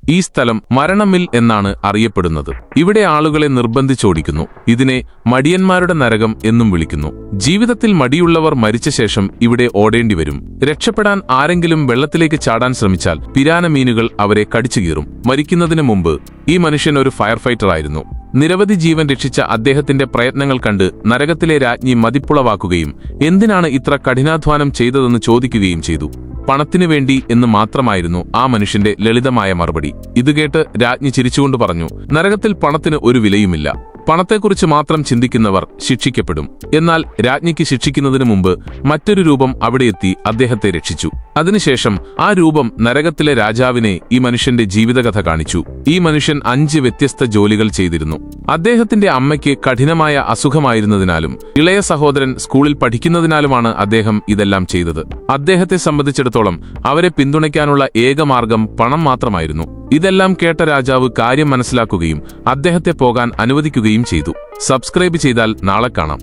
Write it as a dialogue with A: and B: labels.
A: ഈ സ്ഥലം മരണമിൽ എന്നാണ് അറിയപ്പെടുന്നത്. ഇവിടെ ആളുകളെ നിർബന്ധിച്ചോടിക്കുന്നു. ഇതിനെ മടിയന്മാരുടെ നരകം എന്നും വിളിക്കുന്നു. ജീവിതത്തിൽ മടിയുള്ളവർ മരിച്ച ശേഷം ഇവിടെ ഓടേണ്ടി വരും. രക്ഷപ്പെടാൻ ആരെങ്കിലും വെള്ളത്തിലേക്ക് ചാടാൻ ശ്രമിച്ചാൽ പിരാന മീനുകൾ അവരെ കടിച്ചുകീറും. മരിക്കുന്നതിന് മുമ്പ് ഈ മനുഷ്യൻ ഒരു ഫയർ ഫൈറ്റർ ആയിരുന്നു. നിരവധി ജീവൻ രക്ഷിച്ച അദ്ദേഹത്തിന്റെ പ്രയത്നങ്ങൾ കണ്ട് നരകത്തിലെ രാജ്ഞി മതിപ്പുളവാക്കുകയും എന്തിനാണ് ഇത്ര കഠിനാധ്വാനം ചെയ്തതെന്ന് ചോദിക്കുകയും ചെയ്തു. പണത്തിനു വേണ്ടി എന്ന് മാത്രമായിരുന്നു ആ മനുഷ്യന്റെ ലളിതമായ മറുപടി. ഇതുകേട്ട് രാജ്ഞി ചിരിച്ചുകൊണ്ട് പറഞ്ഞു, നരകത്തിൽ പണത്തിന് ഒരു വിലയുമില്ല. പണത്തെക്കുറിച്ച് മാത്രം ചിന്തിക്കുന്നവർ ശിക്ഷിക്കപ്പെടും. എന്നാൽ രാജ്ഞിക്ക് ശിക്ഷിക്കുന്നതിനു മുമ്പ് മറ്റൊരു രൂപം അവിടെയെത്തി അദ്ദേഹത്തെ രക്ഷിച്ചു. അതിനുശേഷം ആ രൂപം നരകത്തിലെ രാജാവിനെ ഈ മനുഷ്യന്റെ ജീവിതകഥ കാണിച്ചു. ഈ മനുഷ്യൻ 5 വ്യത്യസ്ത ജോലികൾ ചെയ്തിരുന്നു. അദ്ദേഹത്തിന്റെ അമ്മയ്ക്ക് കഠിനമായ അസുഖമായിരുന്നതിനാലും ഇളയ സഹോദരൻ സ്കൂളിൽ പഠിക്കുന്നതിനാലുമാണ് അദ്ദേഹം ഇതെല്ലാം ചെയ്തത്. അദ്ദേഹത്തെ സംബന്ധിച്ചിടത്തോളം അവരെ പിന്തുണയ്ക്കാനുള്ള ഏക മാർഗം പണം മാത്രമായിരുന്നു. ഇതെല്ലാം കേട്ട രാജാവ് കാര്യം മനസ്സിലാക്കുകയും അദ്ദേഹത്തെ പോകാൻ അനുവദിക്കുകയും ചെയ്തു. സബ്സ്ക്രൈബ് ചെയ്താൽ നാളെ കാണാം.